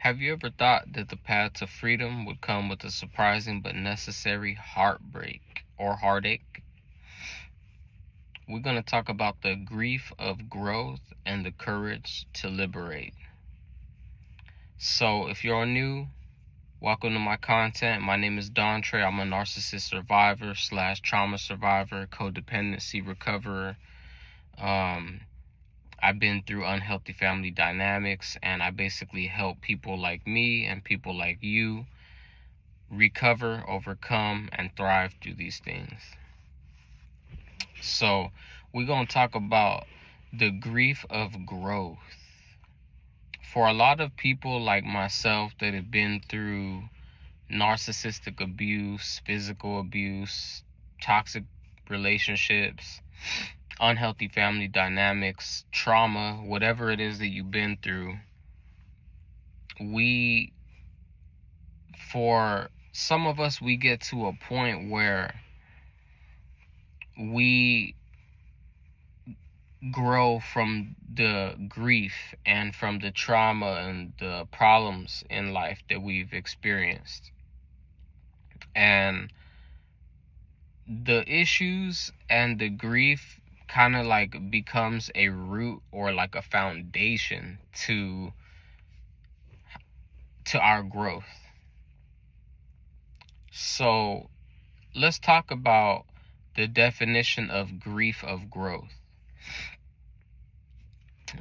Have you ever thought that the path to freedom would come with a surprising but necessary heartbreak or heartache? We're going to talk about the grief of growth and the courage to liberate. So, if you're new, welcome to my content. My name is Don Trey. I'm a narcissist survivor / trauma survivor, codependency recoverer. I've been through unhealthy family dynamics, and I basically help people like me and people like you recover, overcome, and thrive through these things. So we're going to talk about the grief of growth. For a lot of people like myself that have been through narcissistic abuse, physical abuse, toxic relationships, unhealthy family dynamics, trauma, whatever it is that you've been through, for some of us, we get to a point where we grow from the grief and from the trauma and the problems in life that we've experienced. And the issues and the grief kind of like becomes a root or like a foundation to our growth. So let's talk about the definition of grief of growth.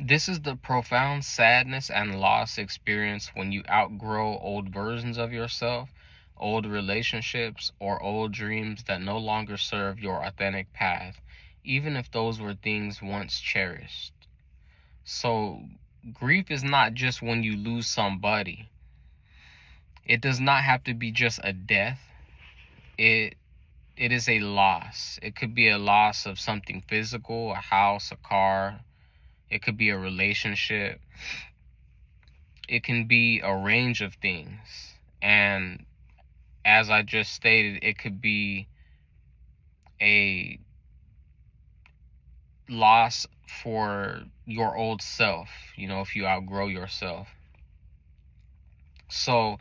This is the profound sadness and loss experience when you outgrow old versions of yourself, old relationships, or old dreams that no longer serve your authentic path, even if those were things once cherished. So, grief is not just when you lose somebody. It does not have to be just a death. It is a loss. It could be a loss of something physical, a house, a car. It could be a relationship. It can be a range of things. And as I just stated, it could be a loss for your old self, if you outgrow yourself. So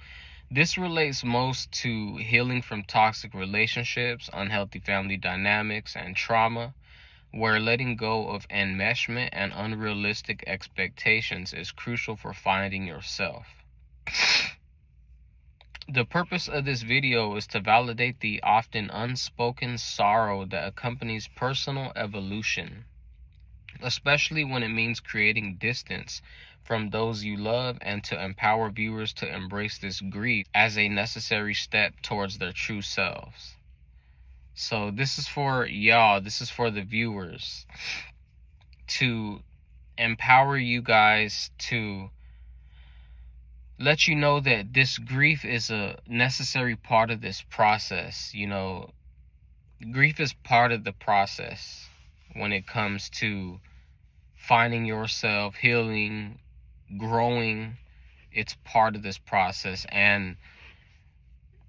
this relates most to healing from toxic relationships, unhealthy family dynamics, and trauma, where letting go of enmeshment and unrealistic expectations is crucial for finding yourself. The purpose of this video is to validate the often unspoken sorrow that accompanies personal evolution, especially when it means creating distance from those you love, and to empower viewers to embrace this grief as a necessary step towards their true selves. So this is for y'all, this is for the viewers, to empower you guys, to let you know that this grief is a necessary part of this process. Grief is part of the process when it comes to finding yourself, healing, growing. It's part of this process, and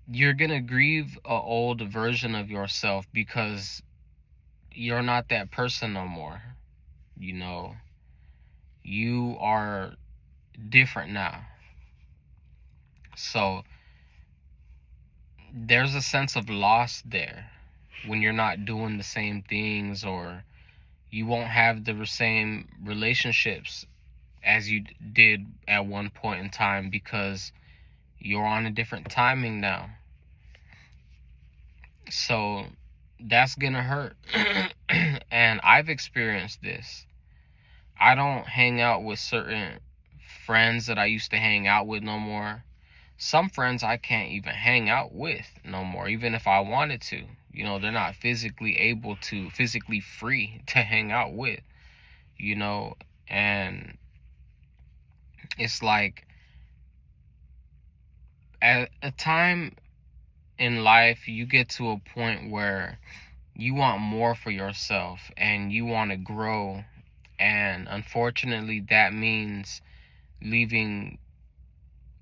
you're gonna grieve an old version of yourself because you're not that person no more. You are different now. So there's a sense of loss there when you're not doing the same things, or you won't have the same relationships as you did at one point in time because you're on a different timing now. So that's gonna hurt. And I've experienced this. I don't hang out with certain friends that I used to hang out with no more. Some friends I can't even hang out with no more, even if I wanted to. They're not physically free to hang out with, and it's like at a time in life, you get to a point where you want more for yourself and you want to grow. And unfortunately, that means leaving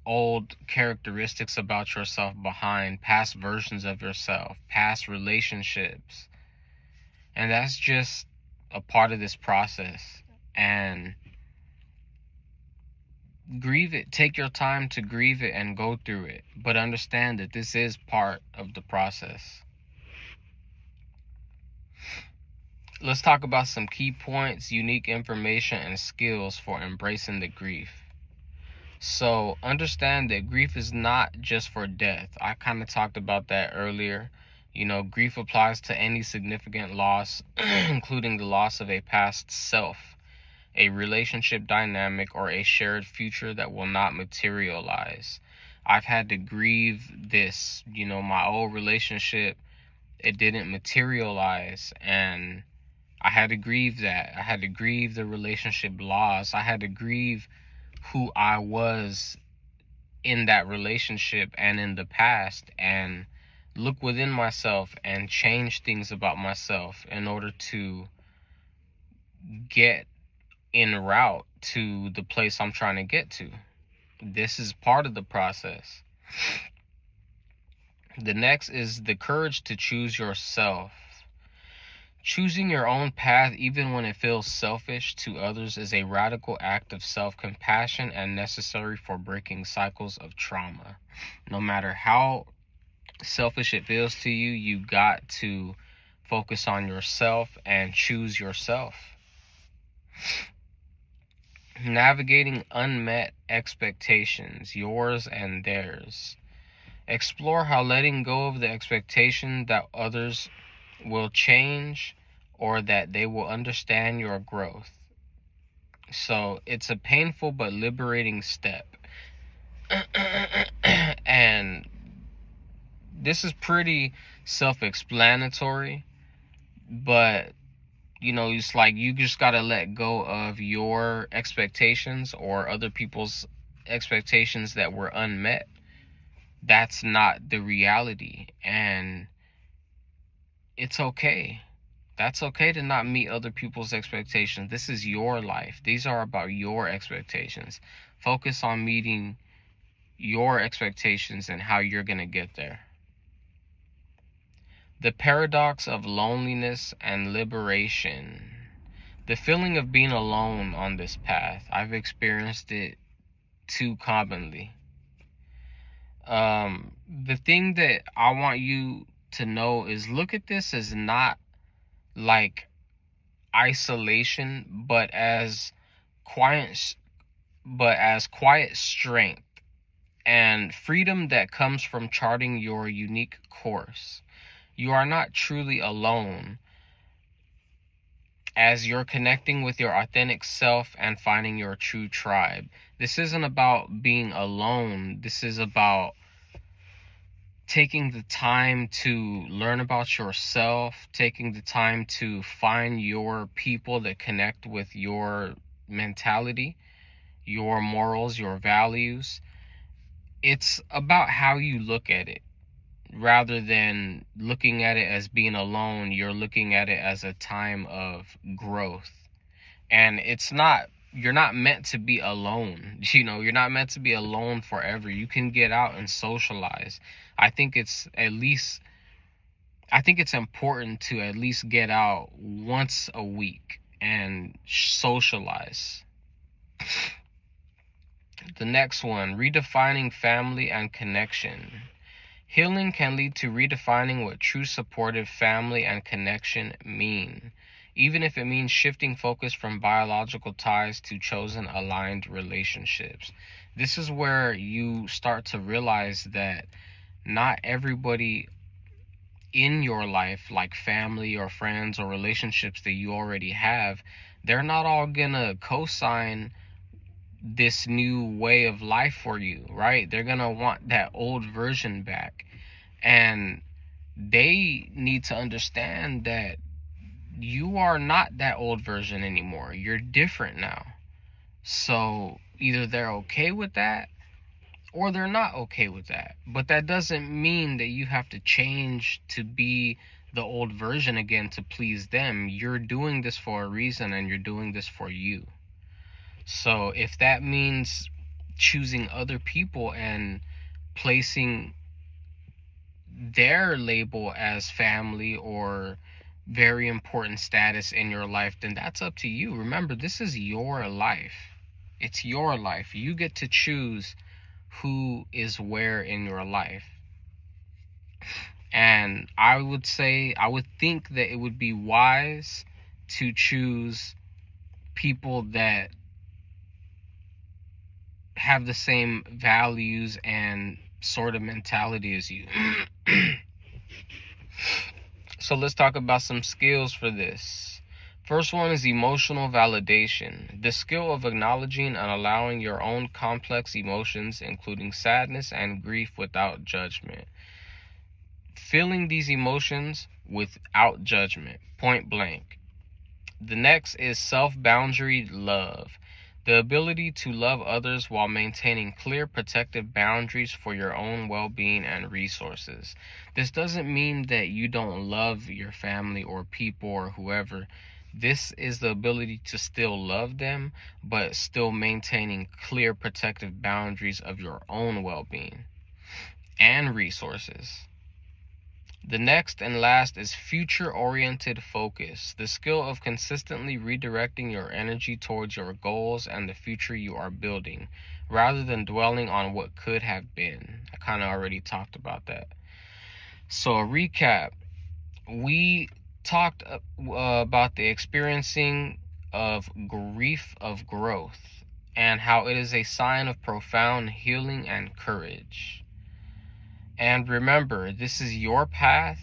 old characteristics about yourself behind, past versions of yourself, past relationships. And that's just a part of this process. And Grieve it. Take your time to grieve it and go through it. But understand that this is part of the process. Let's talk about some key points, unique information, and skills for embracing the grief. So understand that grief is not just for death. I kind of talked about that earlier. Grief applies to any significant loss, including the loss of a past self, a relationship dynamic, or a shared future that will not materialize. I've had to grieve this, my old relationship, it didn't materialize, and I had to grieve that. I had to grieve the relationship loss. I had to grieve who I was in that relationship and in the past, and look within myself and change things about myself in order to get en route to the place I'm trying to get to. This is part of the process. The next is the courage to choose yourself. Choosing your own path, even when it feels selfish to others, is a radical act of self-compassion and necessary for breaking cycles of trauma. No matter how selfish it feels to you, you got to focus on yourself and choose yourself. Navigating unmet expectations, yours and theirs. Explore how letting go of the expectation that others will change or that they will understand your growth. So it's a painful but liberating step. And this is pretty self-explanatory, but it's like you just gotta let go of your expectations or other people's expectations that were unmet. That's not the reality, and it's okay. That's okay to not meet other people's expectations. This is your life. These are about your expectations. Focus on meeting your expectations and how you're going to get there. The paradox of loneliness and liberation. The feeling of being alone on this path. I've experienced it too commonly. The thing that I want you to know is, look at this as not like isolation, but as quiet strength and freedom that comes from charting your unique course. You are not truly alone as you're connecting with your authentic self and finding your true tribe. This isn't about being alone. This is about taking the time to learn about yourself, taking the time to find your people that connect with your mentality, your morals, your values. It's about how you look at it. Rather than looking at it as being alone, you're looking at it as a time of growth. And you're not meant to be alone. You're not meant to be alone forever. You can get out and socialize. I think it's important to at least get out once a week and socialize. The next one, redefining family and connection. Healing can lead to redefining what true supportive family and connection mean, even if it means shifting focus from biological ties to chosen aligned relationships. This is where you start to realize that not everybody in your life, like family or friends or relationships that you already have, they're not all gonna co-sign this new way of life for you, right? They're gonna want that old version back, and they need to understand that you are not that old version anymore. You're different now. So either they're okay with that or they're not okay with that. But that doesn't mean that you have to change to be the old version again to please them. You're doing this for a reason, and you're doing this for you. So if that means choosing other people and placing their label as family or very important status in your life, then that's up to you. Remember, this is your life. It's your life. You get to choose who is where in your life. And I would think that it would be wise to choose people that have the same values and sort of mentality as you. So let's talk about some skills for this. First one is emotional validation. The skill of acknowledging and allowing your own complex emotions, including sadness and grief, without judgment. Feeling these emotions without judgment, point blank. The next is self-boundary love. The ability to love others while maintaining clear protective boundaries for your own well-being and resources. This doesn't mean that you don't love your family or people or whoever. This is the ability to still love them, but still maintaining clear protective boundaries of your own well-being and resources. The next and last is future-oriented focus, the skill of consistently redirecting your energy towards your goals and the future you are building, rather than dwelling on what could have been. I kind of already talked about that. So a recap, we talked about the experiencing of grief of growth and how it is a sign of profound healing and courage. And remember, this is your path,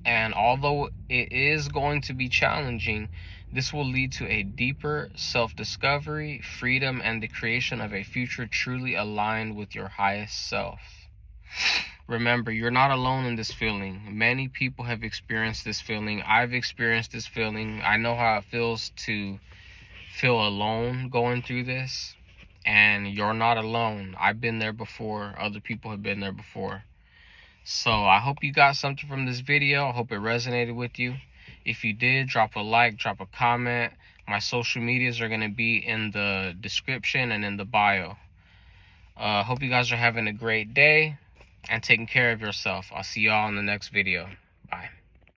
and although it is going to be challenging, this will lead to a deeper self-discovery, freedom, and the creation of a future truly aligned with your highest self. Remember, you're not alone in this feeling. Many people have experienced this feeling. I've experienced this feeling. I know how it feels to feel alone going through this. And you're not alone. I've been there before. Other people have been there before. So I hope you got something from this video. I hope it resonated with you. If you did, drop a like, drop a comment. My social medias are going to be in the description and in the bio. Hope you guys are having a great day and taking care of yourself. I'll see y'all in the next video. Bye.